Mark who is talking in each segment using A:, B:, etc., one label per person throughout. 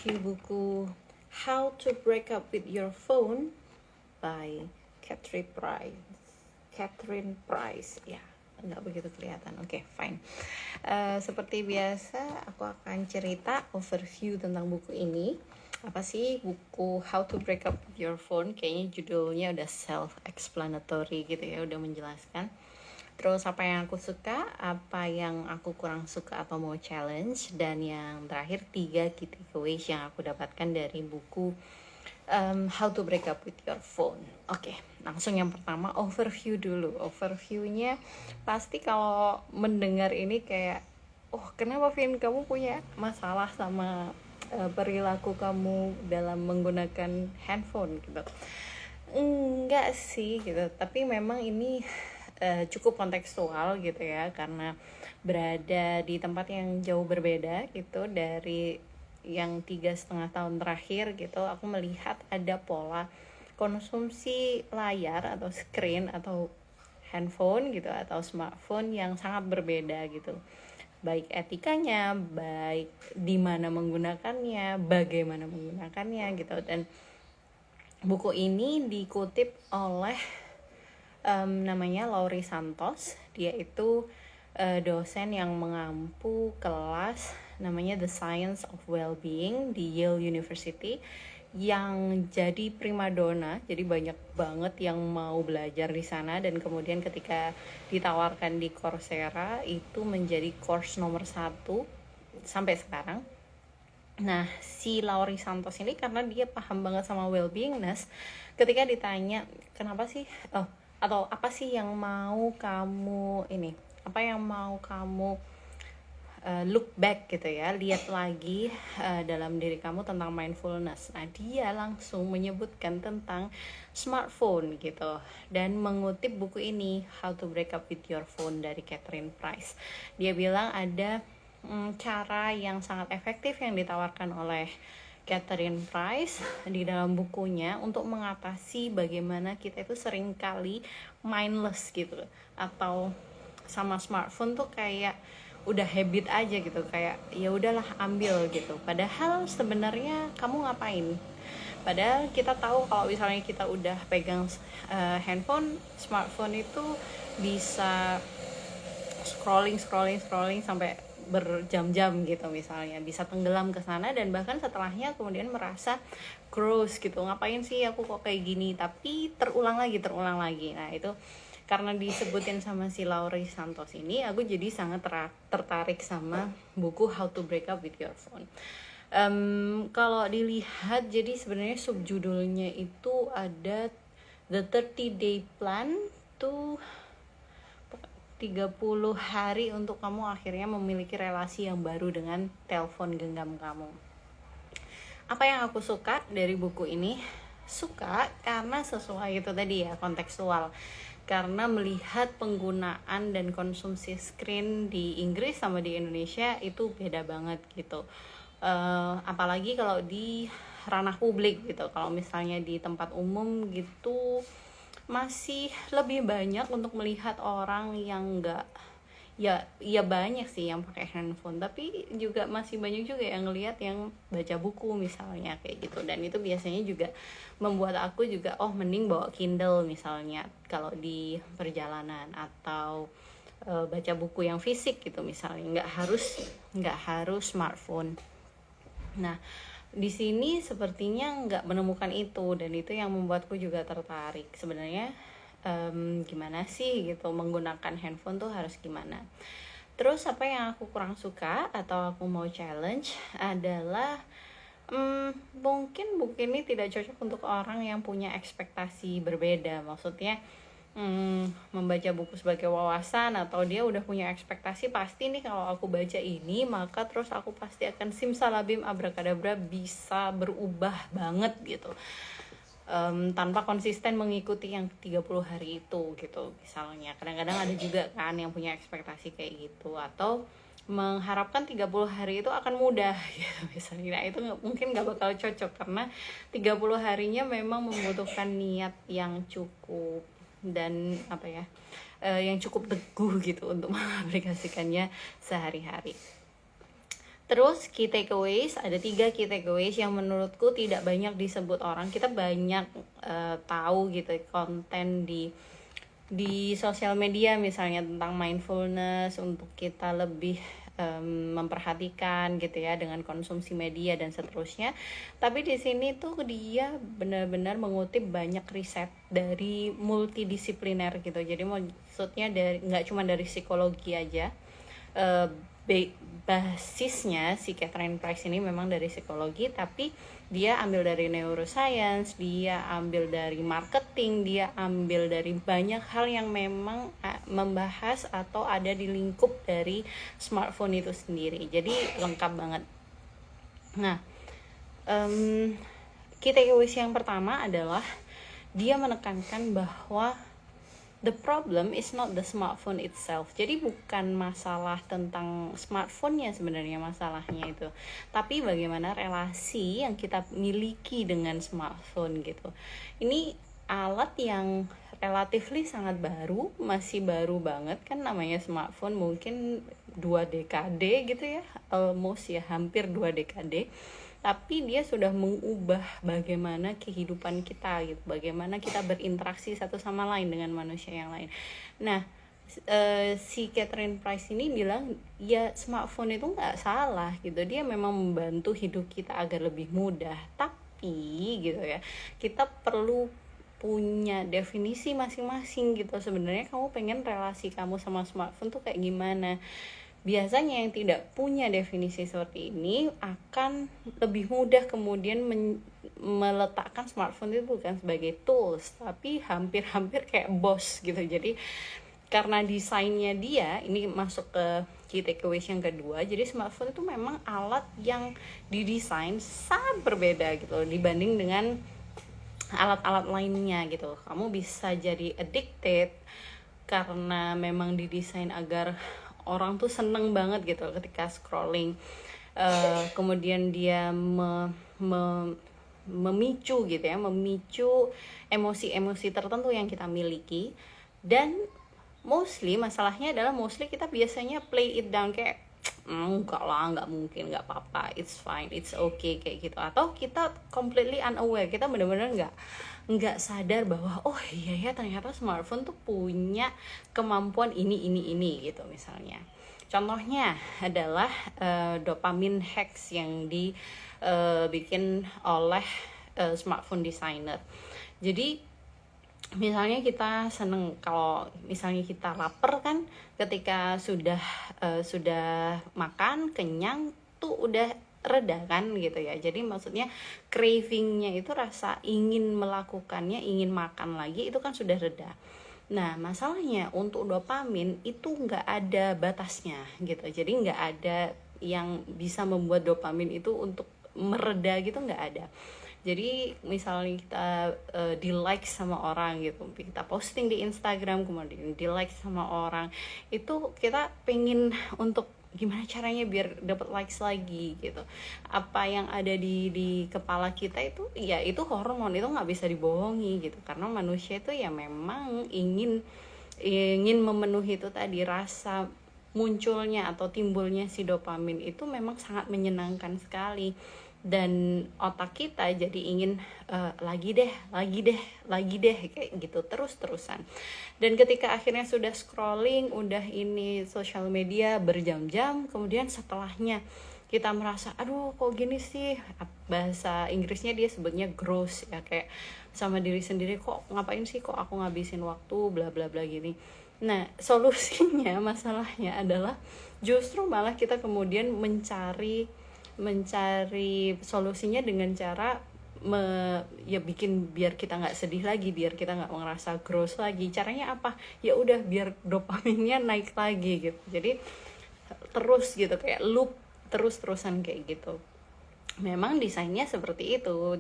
A: review buku How to Break Up with Your Phone by Catherine Price. Ya, nggak begitu kelihatan. Oke, fine. Seperti biasa, aku akan cerita overview tentang buku ini. Apa sih buku How to Break Up with Your Phone? Kayaknya judulnya udah self-explanatory gitu ya, udah menjelaskan. Terus apa yang aku suka, apa yang aku kurang suka atau mau challenge, dan yang terakhir 3 key takeaways yang aku dapatkan dari buku How to Break Up with Your Phone. Oke, langsung yang pertama overview dulu. Overviewnya pasti kalau mendengar ini kayak, oh kenapa Vin kamu punya masalah sama perilaku kamu dalam menggunakan handphone gitu. Enggak sih gitu, tapi memang ini cukup kontekstual gitu ya, karena berada di tempat yang jauh berbeda gitu dari yang 3,5 tahun terakhir gitu. Aku melihat ada pola konsumsi layar atau screen atau handphone gitu atau smartphone yang sangat berbeda gitu, baik etikanya, baik di mana menggunakannya, bagaimana menggunakannya gitu. Dan buku ini dikutip oleh namanya Laurie Santos. Dia itu dosen yang mengampu kelas namanya The Science of Wellbeing di Yale University, yang jadi primadona. Jadi banyak banget yang mau belajar di sana, dan kemudian ketika ditawarkan di Coursera itu menjadi course nomor 1 sampai sekarang. Nah, si Laurie Santos ini karena dia paham banget sama well-beingness, ketika ditanya kenapa sih, atau apa sih yang mau kamu look back gitu ya, lihat lagi dalam diri kamu tentang mindfulness. Nah, dia langsung menyebutkan tentang smartphone gitu, dan mengutip buku ini How to Break Up with Your Phone dari Catherine Price. Dia bilang ada cara yang sangat efektif yang ditawarkan oleh Catherine Price di dalam bukunya untuk mengatasi bagaimana kita itu seringkali mindless gitu, atau sama smartphone tuh kayak udah habit aja gitu, kayak ya udahlah ambil gitu, padahal sebenarnya kamu ngapain. Padahal kita tahu kalau misalnya kita udah pegang smartphone itu bisa scrolling sampai berjam-jam gitu, misalnya bisa tenggelam ke sana, dan bahkan setelahnya kemudian merasa gross gitu, ngapain sih aku kok kayak gini, tapi terulang lagi. Nah, itu karena disebutin sama si Laurie Santos ini, aku jadi sangat tertarik sama buku How to Break Up with Your Phone. Kalau dilihat, jadi sebenarnya subjudulnya itu ada The 30 Day Plan to 30 hari untuk kamu akhirnya memiliki relasi yang baru dengan telepon genggam kamu. Apa yang aku suka dari buku ini? Suka karena sesuai itu tadi ya, kontekstual. Karena melihat penggunaan dan konsumsi screen di Inggris sama di Indonesia itu beda banget gitu. Apalagi kalau di ranah publik gitu. Kalau misalnya di tempat umum gitu, masih lebih banyak untuk melihat orang yang enggak, ya banyak sih yang pakai handphone, tapi juga masih banyak juga yang ngelihat yang baca buku misalnya kayak gitu. Dan itu biasanya juga membuat aku juga mending bawa Kindle misalnya kalau di perjalanan, atau baca buku yang fisik gitu misalnya, nggak harus smartphone. Nah, di sini sepertinya nggak menemukan itu, dan itu yang membuatku juga tertarik sebenarnya. Gimana sih gitu menggunakan handphone tuh harus gimana. Terus apa yang aku kurang suka atau aku mau challenge adalah mungkin buku ini tidak cocok untuk orang yang punya ekspektasi berbeda. Maksudnya membaca buku sebagai wawasan, atau dia udah punya ekspektasi pasti nih kalau aku baca ini maka terus aku pasti akan simsalabim abrakadabra bisa berubah banget gitu, tanpa konsisten mengikuti yang 30 hari itu gitu misalnya. Kadang-kadang ada juga kan yang punya ekspektasi kayak gitu, atau mengharapkan 30 hari itu akan mudah gitu misalnya. Nah, itu mungkin gak bakal cocok, karena 30 harinya memang membutuhkan niat yang cukup, dan yang cukup teguh gitu untuk mengaplikasikannya sehari-hari. Terus key takeaways, ada 3 key takeaways yang menurutku tidak banyak disebut orang. Kita banyak tahu gitu konten di sosial media misalnya tentang mindfulness untuk kita lebih memperhatikan gitu ya dengan konsumsi media dan seterusnya. Tapi di sini tuh dia benar-benar mengutip banyak riset dari multidisipliner gitu. Jadi maksudnya dari nggak cuma dari psikologi aja. Basisnya si Catherine Price ini memang dari psikologi, tapi dia ambil dari neuroscience, dia ambil dari marketing, dia ambil dari banyak hal yang memang membahas atau ada di lingkup dari smartphone itu sendiri. Jadi lengkap banget. Nah, key takeaways yang pertama adalah dia menekankan bahwa the problem is not the smartphone itself. Jadi bukan masalah tentang smartphone-nya sebenarnya masalahnya itu, tapi bagaimana relasi yang kita miliki dengan smartphone gitu. Ini alat yang relatively sangat baru, masih baru banget kan, namanya smartphone mungkin 2 dekade gitu ya, almost ya, hampir 2 dekade. Tapi dia sudah mengubah bagaimana kehidupan kita gitu, bagaimana kita berinteraksi satu sama lain dengan manusia yang lain. Nah, si Catherine Price ini bilang ya smartphone itu nggak salah gitu, dia memang membantu hidup kita agar lebih mudah, tapi gitu ya, kita perlu punya definisi masing-masing gitu. Sebenarnya kamu pengen relasi kamu sama smartphone tuh kayak gimana? Biasanya yang tidak punya definisi seperti ini akan lebih mudah kemudian meletakkan smartphone itu bukan sebagai tools, tapi hampir-hampir kayak bos gitu. Jadi karena desainnya dia, ini masuk ke key takeaways yang kedua, jadi smartphone itu memang alat yang didesain sangat berbeda gitu dibanding dengan alat-alat lainnya gitu. Kamu bisa jadi addicted karena memang didesain agar orang tuh seneng banget gitu ketika scrolling. Kemudian dia memicu gitu ya, memicu emosi-emosi tertentu yang kita miliki. Dan mostly masalahnya adalah kita biasanya play it down kayak enggak lah, enggak mungkin, enggak apa-apa, it's fine, it's okay, kayak gitu. Atau kita completely unaware, kita benar-benar enggak sadar bahwa oh iya ya ternyata smartphone tuh punya kemampuan ini gitu misalnya. Contohnya adalah dopamine hacks yang dibikin oleh smartphone designer. Jadi misalnya kita seneng, kalau misalnya kita lapar kan, ketika sudah makan kenyang tuh udah reda kan gitu ya. Jadi maksudnya cravingnya itu, rasa ingin melakukannya, ingin makan lagi itu kan sudah reda. Nah masalahnya untuk dopamin itu nggak ada batasnya gitu. Jadi nggak ada yang bisa membuat dopamin itu untuk mereda gitu, nggak ada. Jadi misalnya kita di like sama orang gitu, kita posting di Instagram kemudian di like sama orang, itu kita pengen untuk gimana caranya biar dapat likes lagi gitu. Apa yang ada di kepala kita itu ya itu hormon, itu nggak bisa dibohongi gitu, karena manusia itu ya memang ingin memenuhi itu tadi, rasa munculnya atau timbulnya si dopamin itu memang sangat menyenangkan sekali. Dan otak kita jadi ingin lagi deh kayak gitu terus-terusan. Dan ketika akhirnya sudah scrolling, udah ini sosial media berjam-jam, kemudian setelahnya kita merasa aduh kok gini sih, bahasa Inggrisnya dia sebutnya gross ya, kayak sama diri sendiri, kok ngapain sih kok aku ngabisin waktu bla bla bla gini. Nah solusinya, masalahnya adalah justru malah kita kemudian mencari solusinya dengan cara bikin biar kita nggak sedih lagi, biar kita nggak ngerasa gross lagi. Caranya apa? Ya udah biar dopaminnya naik lagi gitu. Jadi terus gitu, kayak loop terus-terusan kayak gitu. Memang desainnya seperti itu.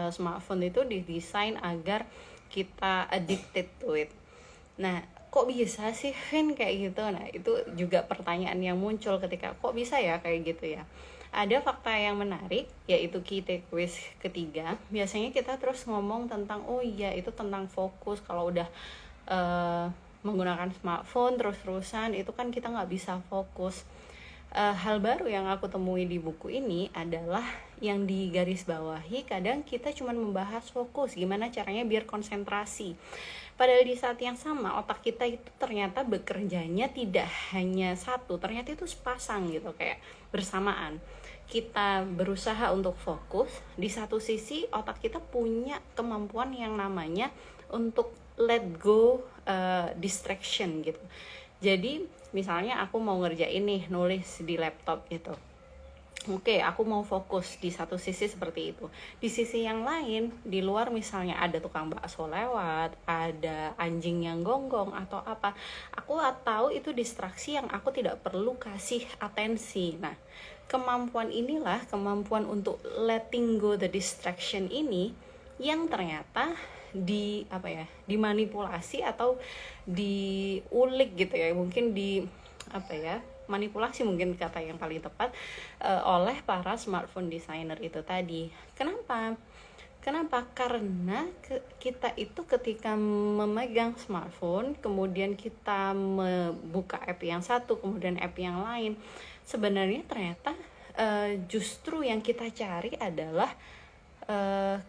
A: Smartphone itu didesain agar kita addicted to it. Nah kok bisa sih Vin kayak gitu? Nah itu juga pertanyaan yang muncul ketika kok bisa ya kayak gitu ya. Ada fakta yang menarik, yaitu key takeaways ketiga. Biasanya kita terus ngomong tentang oh iya itu tentang fokus, kalau udah menggunakan smartphone terus-terusan itu kan kita nggak bisa fokus. hal baru yang aku temui di buku ini adalah yang digarisbawahi, kadang kita cuma membahas fokus, gimana caranya biar konsentrasi. Padahal di saat yang sama otak kita itu ternyata bekerjanya tidak hanya satu, ternyata itu sepasang gitu, kayak bersamaan. Kita berusaha untuk fokus, di satu sisi otak kita punya kemampuan yang namanya untuk let go distraction gitu. Jadi misalnya aku mau ngerjain nih, nulis di laptop gitu. Oke, aku mau fokus di satu sisi seperti itu. Di sisi yang lain, di luar misalnya ada tukang bakso lewat, ada anjing yang gonggong atau apa. Aku tahu itu distraksi yang aku tidak perlu kasih atensi. Nah, kemampuan inilah, kemampuan untuk letting go the distraction ini yang ternyata dimanipulasi atau diulik gitu ya, mungkin manipulasi mungkin kata yang paling tepat, oleh para smartphone designer itu tadi. Kenapa? Karena kita itu ketika memegang smartphone, kemudian kita membuka app yang satu, kemudian app yang lain, sebenarnya ternyata justru yang kita cari adalah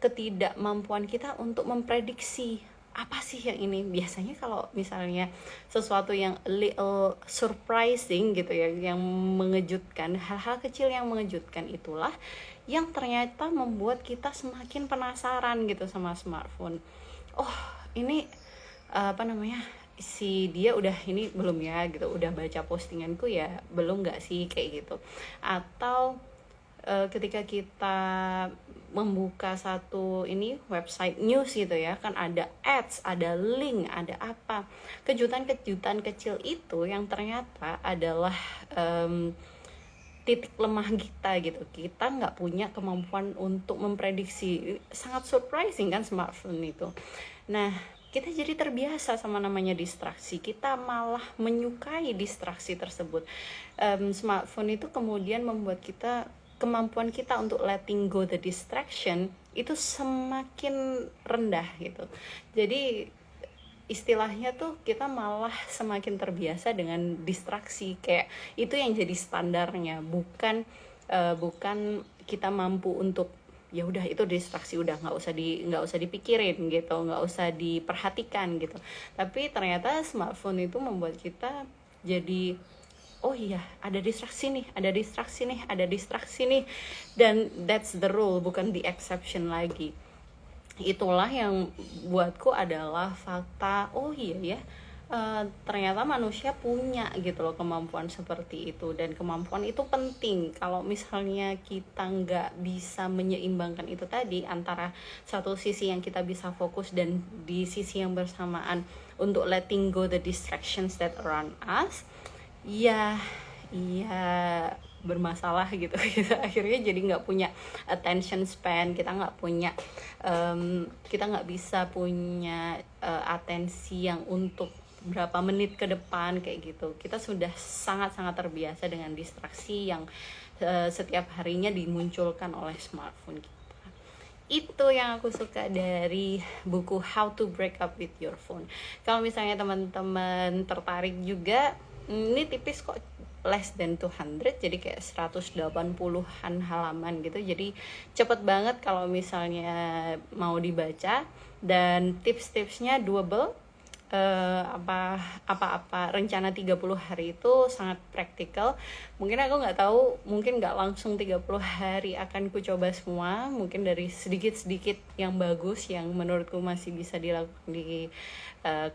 A: ketidakmampuan kita untuk memprediksi apa sih yang ini. Biasanya kalau misalnya sesuatu yang little surprising gitu ya, yang mengejutkan, hal-hal kecil yang mengejutkan itulah yang ternyata membuat kita semakin penasaran gitu sama smartphone. Oh, ini si dia udah ini belum ya gitu, udah baca postinganku ya belum nggak sih, kayak gitu. Atau ketika kita membuka satu website news gitu ya, kan ada ads, ada link, ada apa, kejutan-kejutan kecil itu yang ternyata adalah titik lemah kita gitu. Kita nggak punya kemampuan untuk memprediksi. Sangat surprising kan smartphone itu. Nah, kita jadi terbiasa sama namanya distraksi. Kita malah menyukai distraksi tersebut. Smartphone itu kemudian membuat kemampuan kita untuk letting go the distraction itu semakin rendah gitu. Jadi istilahnya tuh kita malah semakin terbiasa dengan distraksi, kayak itu yang jadi standarnya, bukan kita mampu untuk ya udah itu distraksi, udah nggak usah dipikirin gitu, nggak usah diperhatikan gitu. Tapi ternyata smartphone itu membuat kita jadi oh iya, ada distraksi nih, dan that's the rule, bukan the exception lagi. Itulah yang buatku adalah fakta, oh iya ya, ternyata manusia punya gitu loh kemampuan seperti itu, dan kemampuan itu penting. Kalau misalnya kita nggak bisa menyeimbangkan itu tadi, antara satu sisi yang kita bisa fokus dan di sisi yang bersamaan untuk letting go the distractions that around us, ya bermasalah gitu. Kita akhirnya jadi nggak punya attention span, kita nggak bisa punya atensi yang untuk berapa menit ke depan kayak gitu. Kita sudah sangat-sangat terbiasa dengan distraksi yang setiap harinya dimunculkan oleh smartphone kita. Itu yang aku suka dari buku How to Break Up with Your Phone. Kalau misalnya teman-teman tertarik juga, ini tipis kok, less than 200, jadi kayak 180-an halaman gitu. Jadi cepet banget kalau misalnya mau dibaca, dan tips-tipsnya doable. Apa-apa rencana 30 hari itu sangat praktikal. Mungkin aku nggak tahu, mungkin nggak langsung 30 hari akan ku coba semua, mungkin dari sedikit-sedikit yang bagus yang menurutku masih bisa dilakukan di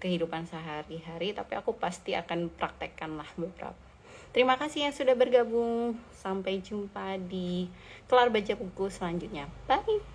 A: kehidupan sehari-hari, tapi aku pasti akan praktekkan lah beberapa. Terima kasih yang sudah bergabung. Sampai jumpa di Kelar Baca Buku selanjutnya. Bye.